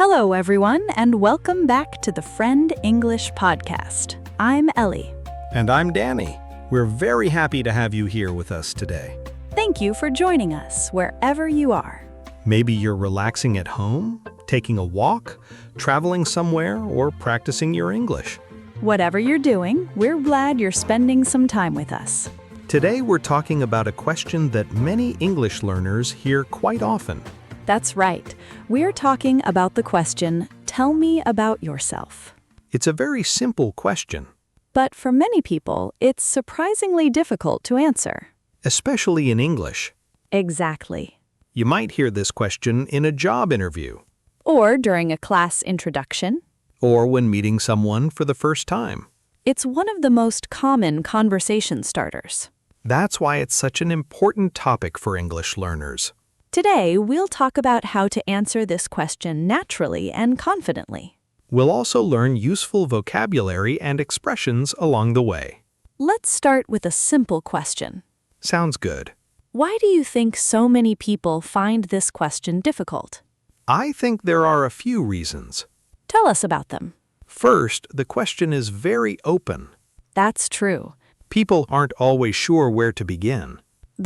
Hello, everyone, and welcome back to the Friend English Podcast. I'm Ellie. And I'm Danny. We're very happy to have you here with us today. Thank you for joining us wherever you are. Maybe you're relaxing at home, taking a walk, traveling somewhere, or practicing your English. Whatever you're doing, we're glad you're spending some time with us. Today we're talking about a question that many English learners hear quite often. That's right. We're talking about the question, tell me about yourself. It's a very simple question, But for many people, it's surprisingly difficult to answer. especially in English. Exactly. You might hear this question in a job interview, Or during a class introduction. or when meeting someone for the first time. It's one of the most common conversation starters. That's why it's such an important topic for English learners. Today, we'll talk about how to answer this question naturally and confidently. We'll also learn useful vocabulary and expressions along the way. Let's start with a simple question. Sounds good. Why do you think so many people find this question difficult? I think there are a few reasons. Tell us about them. First, the question is very open. That's true. People aren't always sure where to begin.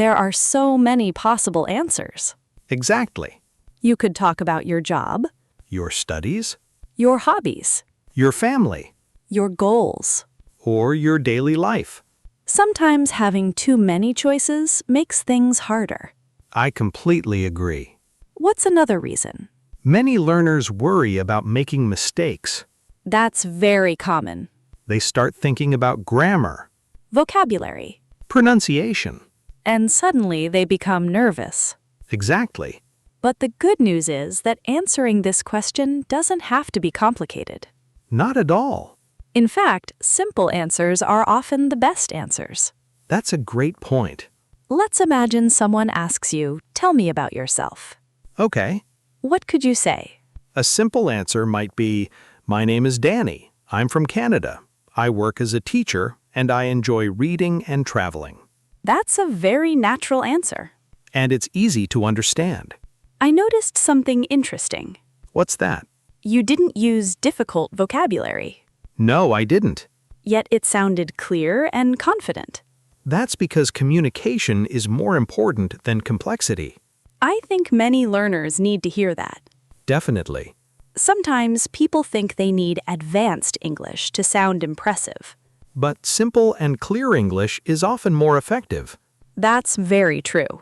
There are so many possible answers. Exactly. You could talk about your job, Your studies, your hobbies, your family, your goals. or your daily life. Sometimes having too many choices makes things harder. I completely agree. What's another reason? Many learners worry about making mistakes. That's very common. They start thinking about grammar, Vocabulary. pronunciation. And suddenly they become nervous. Exactly. But the good news is that answering this question doesn't have to be complicated. Not at all. In fact, simple answers are often the best answers. That's a great point. Let's imagine someone asks you, tell me about yourself. Okay. What could you say? A simple answer might be, my name is Danny. I'm from Canada. I work as a teacher, and I enjoy reading and traveling. That's a very natural answer. And it's easy to understand. I noticed something interesting. What's that? You didn't use difficult vocabulary, No, I didn't. yet it sounded clear and confident. That's because communication is more important than complexity. I think many learners need to hear that. Definitely. Sometimes people think they need advanced English to sound impressive. But simple and clear English is often more effective. That's very true.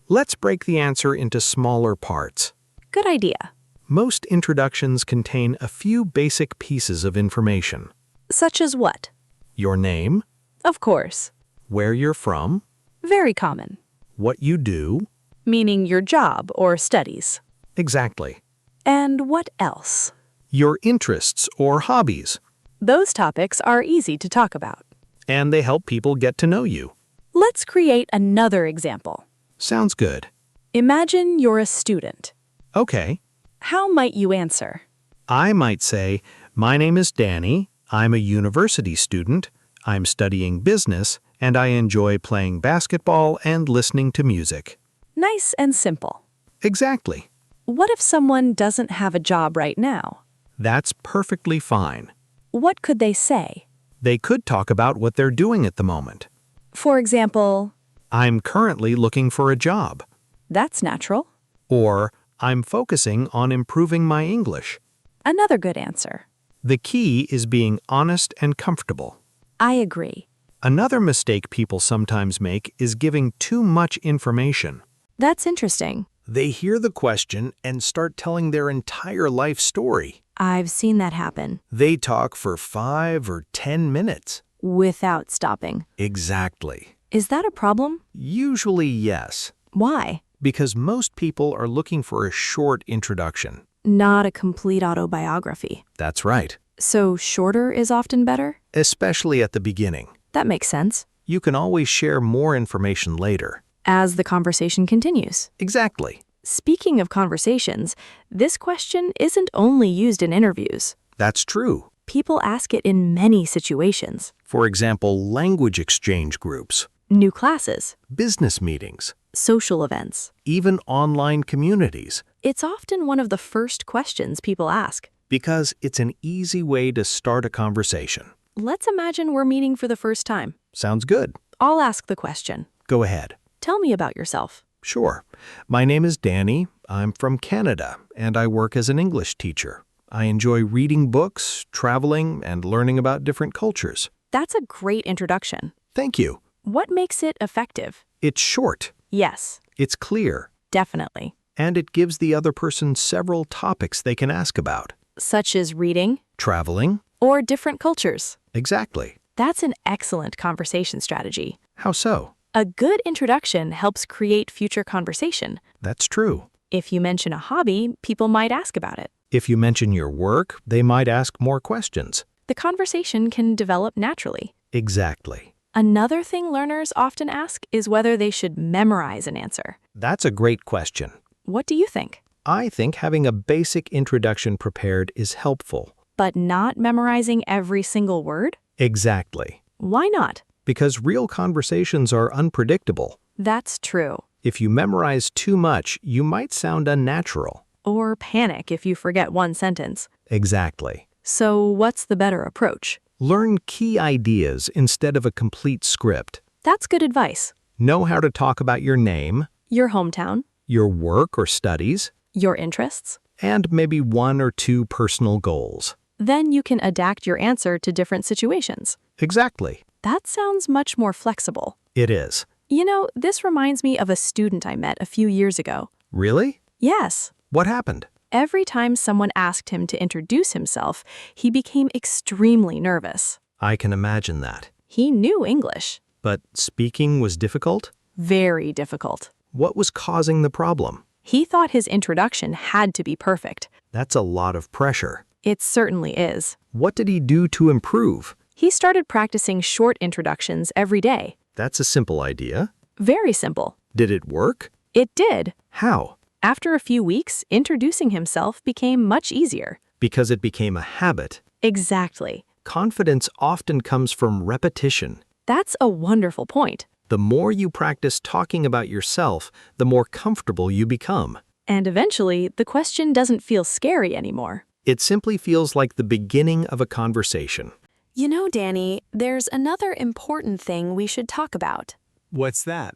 Let's break the answer into smaller parts. Good idea. Most introductions contain a few basic pieces of information. Such as what? Your name, Of course. where you're from, Very common. what you do. Meaning your job or studies. Exactly. And what else? Your interests or hobbies. Those topics are easy to talk about. And they help people get to know you. Let's create another example. Sounds good. Imagine you're a student. Okay. How might you answer? I might say, my name is Danny. I'm a university student. I'm studying business, and I enjoy playing basketball and listening to music. Nice and simple. Exactly. What if someone doesn't have a job right now? That's perfectly fine. What could they say? They could talk about what they're doing at the moment. For example, I'm currently looking for a job. that's natural. Or, I'm focusing on improving my English. Another good answer. The key is being honest and comfortable. I agree. Another mistake people sometimes make is giving too much information. That's interesting. They hear the question and start telling their entire life story. I've seen that happen. They talk for 5 or 10 minutes. Without stopping. Exactly. Is that a problem? Usually, yes, Why? because most people are looking for a short introduction. Not a complete autobiography. That's right, So shorter is often better? especially at the beginning. That makes sense. You can always share more information later. As the conversation continues. Exactly. Speaking of conversations, this question isn't only used in interviews. That's true. People ask it in many situations. For example, language exchange groups, New classes, business meetings, social events. even online communities, It's often one of the first questions people ask. because it's an easy way to start a conversation. Let's imagine we're meeting for the first time. Sounds good. I'll ask the question. Go ahead. Tell me about yourself. Sure. My name is Danny. I'm from Canada, and I work as an English teacher. I enjoy reading books, traveling, and learning about different cultures. That's a great introduction. Thank you. What makes it effective? It's short, Yes, it's clear, definitely. and it gives the other person several topics they can ask about. Such as reading Traveling? or different cultures. Exactly. That's an excellent conversation strategy. How so? A good introduction helps create future conversation. That's true. If you mention a hobby, people might ask about it. If you mention your work, they might ask more questions. The conversation can develop naturally. Exactly. Another thing learners often ask is whether they should memorize an answer. That's a great question. What do you think? I think having a basic introduction prepared is helpful. But not memorizing every single word? Exactly. Why not? Because real conversations are unpredictable. That's true. If you memorize too much, you might sound unnatural. Or panic if you forget one sentence. Exactly. So what's the better approach? Learn key ideas instead of a complete script. That's good advice. Know how to talk about your name, Your hometown, your work or studies, your interests. and maybe 1 or 2 personal goals. Then you can adapt your answer to different situations. Exactly. That sounds much more flexible. It is. You know, this reminds me of a student I met a few years ago. Really? Yes. What happened? Every time someone asked him to introduce himself, he became extremely nervous. I can imagine that. He knew English. But speaking was difficult? Very difficult. What was causing the problem? He thought his introduction had to be perfect. That's a lot of pressure. It certainly is. What did he do to improve? He started practicing short introductions every day. That's a simple idea. Very simple. Did it work? It did. How? After a few weeks, introducing himself became much easier. Because it became a habit. Exactly. Confidence often comes from repetition. That's a wonderful point. The more you practice talking about yourself, the more comfortable you become. And eventually, the question doesn't feel scary anymore. It simply feels like the beginning of a conversation. You know, Danny, there's another important thing we should talk about. What's that?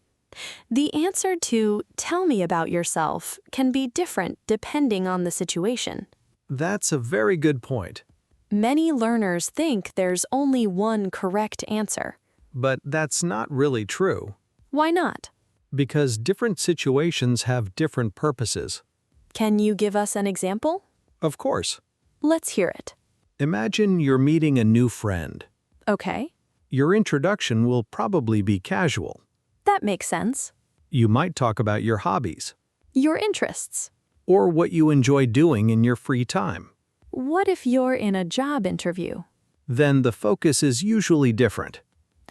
The answer to "tell me about yourself" can be different depending on the situation. That's a very good point. Many learners think there's only one correct answer. But that's not really true. Why not? Because different situations have different purposes. Can you give us an example? Of course. Let's hear it. Imagine you're meeting a new friend. Okay, Your introduction will probably be casual. that makes sense. You might talk about your hobbies, Your interests. or what you enjoy doing in your free time. What if you're in a job interview? Then the focus is usually different.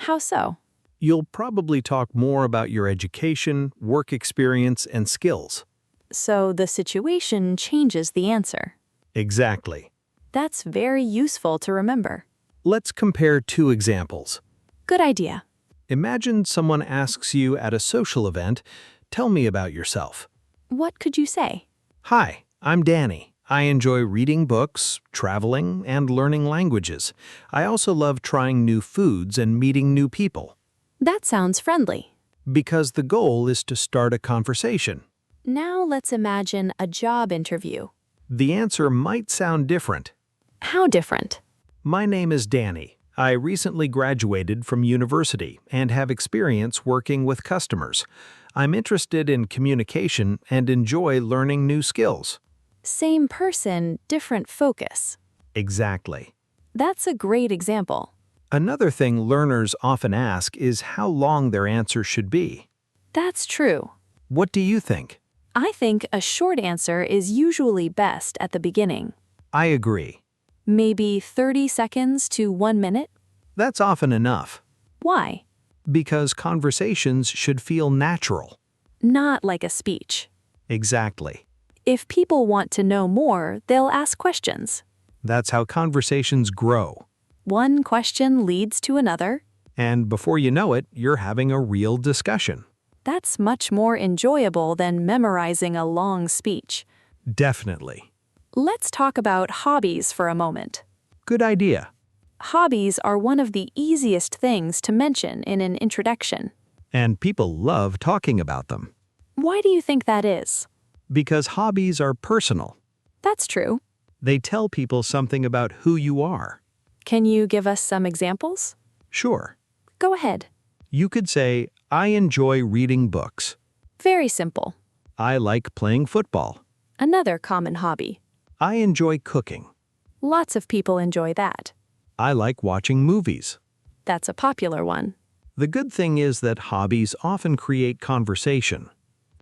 How so? You'll probably talk more about your education, work experience, and skills. So the situation changes the answer. Exactly. That's very useful to remember. Let's compare 2 examples. Good idea. Imagine someone asks you at a social event, "Tell me about yourself." What could you say? Hi, I'm Danny. I enjoy reading books, traveling, and learning languages. I also love trying new foods and meeting new people. That sounds friendly. Because the goal is to start a conversation. Now let's imagine a job interview. The answer might sound different. How different? My name is Danny. I recently graduated from university and have experience working with customers. I'm interested in communication and enjoy learning new skills. Same person, different focus. Exactly. That's a great example. Another thing learners often ask is how long their answer should be. That's true. What do you think? I think a short answer is usually best at the beginning. I agree. Maybe 30 seconds to 1 minute? That's often enough. Why? Because conversations should feel natural. Not like a speech. Exactly. If people want to know more, they'll ask questions. That's how conversations grow. One question leads to another. And before you know it, you're having a real discussion. That's much more enjoyable than memorizing a long speech. Definitely. Let's talk about hobbies for a moment. Good idea. Hobbies are one of the easiest things to mention in an introduction. And people love talking about them. Why do you think that is? Because hobbies are personal. That's true. They tell people something about who you are. Can you give us some examples? Sure. Go ahead. You could say, I enjoy reading books. Very simple. I like playing football. Another common hobby. I enjoy cooking. Lots of people enjoy that. I like watching movies. That's a popular one. The good thing is that hobbies often create conversation.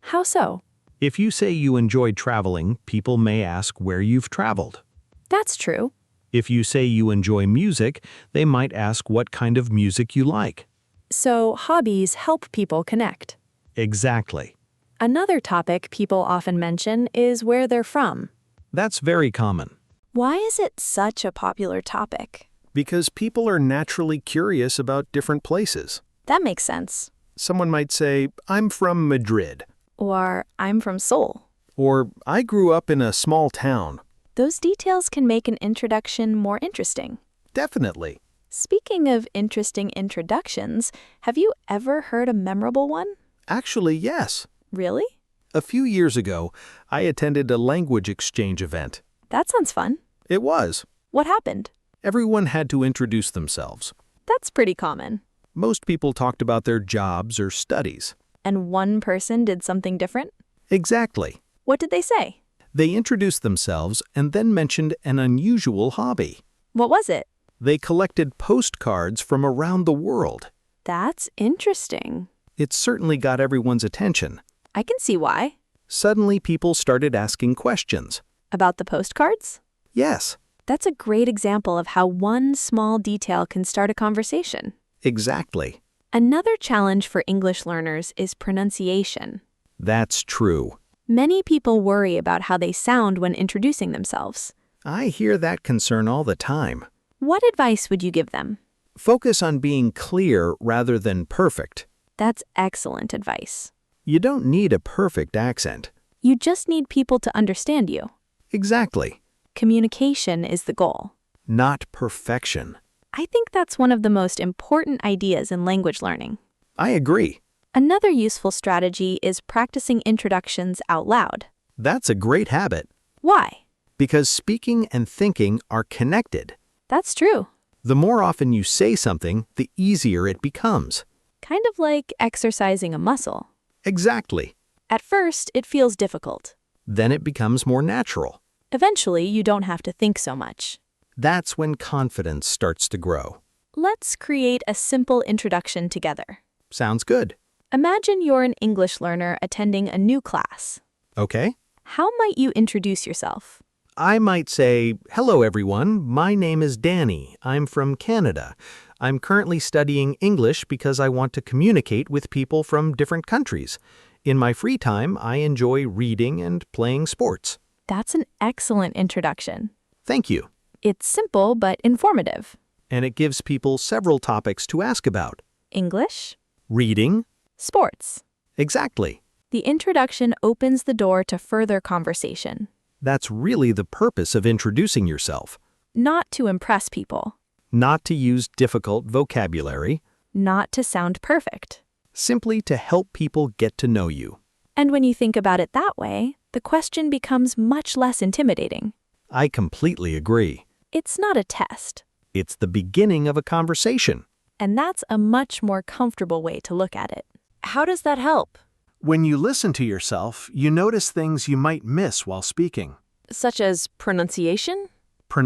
How so? If you say you enjoy traveling, people may ask where you've traveled. That's true. If you say you enjoy music, they might ask what kind of music you like. So, hobbies help people connect. Exactly. Another topic people often mention is where they're from. That's very common. Why is it such a popular topic? Because people are naturally curious about different places. That makes sense. Someone might say, I'm from Madrid. Or, I'm from Seoul. Or, I grew up in a small town. Those details can make an introduction more interesting. Definitely. Speaking of interesting introductions, have you ever heard a memorable one? Actually, yes. Really? A few years ago, I attended a language exchange event. That sounds fun. It was. What happened? Everyone had to introduce themselves. That's pretty common. Most people talked about their jobs or studies. And one person did something different? Exactly. What did they say? They introduced themselves and then mentioned an unusual hobby. What was it? They collected postcards from around the world. That's interesting. It certainly got everyone's attention. I can see why. Suddenly, people started asking questions. About the postcards? Yes, That's a great example of how one small detail can start a conversation. exactly. Another challenge for English learners is pronunciation. That's true. Many people worry about how they sound when introducing themselves. I hear that concern all the time. What advice would you give them? Focus on being clear rather than perfect. That's excellent advice. You don't need a perfect accent. You just need people to understand you. Exactly. Communication is the goal. Not perfection. I think that's one of the most important ideas in language learning. I agree. Another useful strategy is practicing introductions out loud. That's a great habit. Why? Because speaking and thinking are connected. That's true. The more often you say something, the easier it becomes. Kind of like exercising a muscle. Exactly. At first, it feels difficult. Then it becomes more natural. Eventually, you don't have to think so much. That's when confidence starts to grow. Let's create a simple introduction together. Sounds good. Imagine you're an English learner attending a new class. Okay. How might you introduce yourself? I might say, hello everyone, my name is Danny. I'm from Canada. I'm currently studying English because I want to communicate with people from different countries. In my free time, I enjoy reading and playing sports. That's an excellent introduction. Thank you. It's simple but informative. And it gives people several topics to ask about. English, Reading. sports. Exactly. The introduction opens the door to further conversation. That's really the purpose of introducing yourself. Not to impress people. Not to use difficult vocabulary. Not to sound perfect. Simply to help people get to know you. And when you think about it that way, the question becomes much less intimidating. I completely agree. It's not a test. It's the beginning of a conversation. And that's a much more comfortable way to look at it. How does that help? When you listen to yourself, you notice things you might miss while speaking. Such as pronunciation?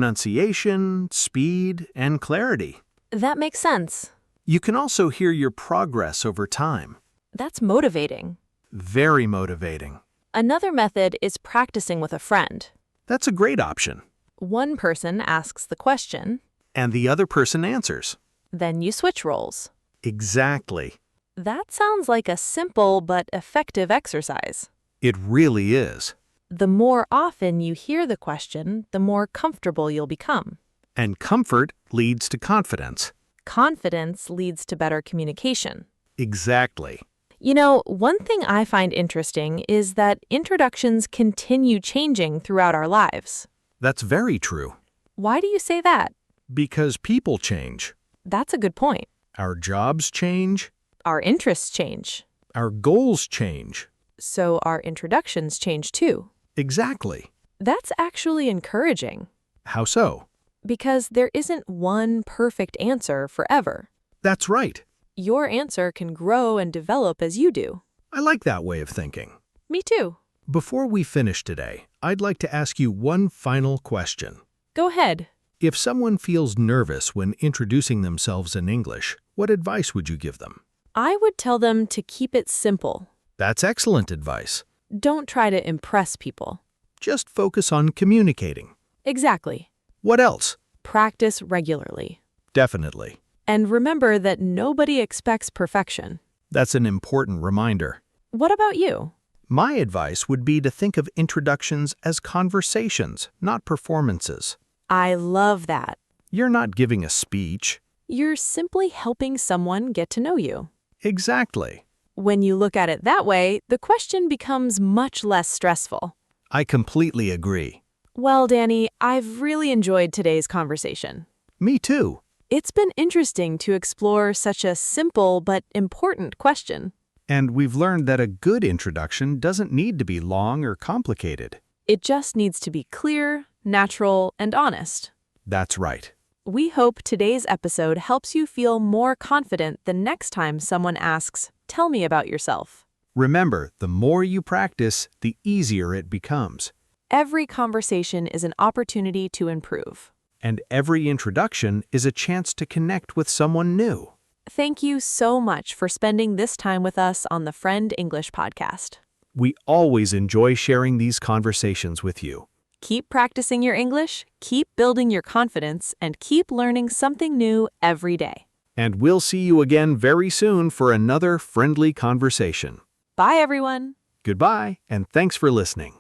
Pronunciation, speed, and clarity. That makes sense. You can also hear your progress over time. That's motivating. Very motivating. Another method is practicing with a friend. That's a great option. One person asks the question, And the other person answers. then you switch roles. Exactly. That sounds like a simple but effective exercise. It really is. The more often you hear the question, the more comfortable you'll become. And comfort leads to confidence. Confidence leads to better communication. Exactly. One thing I find interesting is that introductions continue changing throughout our lives. That's very true. Why do you say that? Because people change. That's a good point. Our jobs change. Our interests change. Our goals change. So our introductions change too. Exactly. That's actually encouraging. How so? Because there isn't one perfect answer forever. That's right. Your answer can grow and develop as you do. I like that way of thinking. Me too. Before we finish today, I'd like to ask you one final question. Go ahead. If someone feels nervous when introducing themselves in English, what advice would you give them? I would tell them to keep it simple. That's excellent advice. Don't try to impress people. Just focus on communicating. Exactly. What else? Practice regularly. Definitely. And remember that nobody expects perfection. That's an important reminder. What about you? My advice would be to think of introductions as conversations, not performances. I love that. You're not giving a speech. You're simply helping someone get to know you. Exactly. When you look at it that way, the question becomes much less stressful. I completely agree. Well, Danny, I've really enjoyed today's conversation. Me too. It's been interesting to explore such a simple but important question. And we've learned that a good introduction doesn't need to be long or complicated. It just needs to be clear, natural, and honest. That's right. We hope today's episode helps you feel more confident the next time someone asks, "Tell me about yourself." Remember, the more you practice, the easier it becomes. Every conversation is an opportunity to improve. And every introduction is a chance to connect with someone new. Thank you so much for spending this time with us on the Friend English podcast. We always enjoy sharing these conversations with you. Keep practicing your English, keep building your confidence, and keep learning something new every day. And we'll see you again very soon for another friendly conversation. Bye, everyone. Goodbye, and thanks for listening.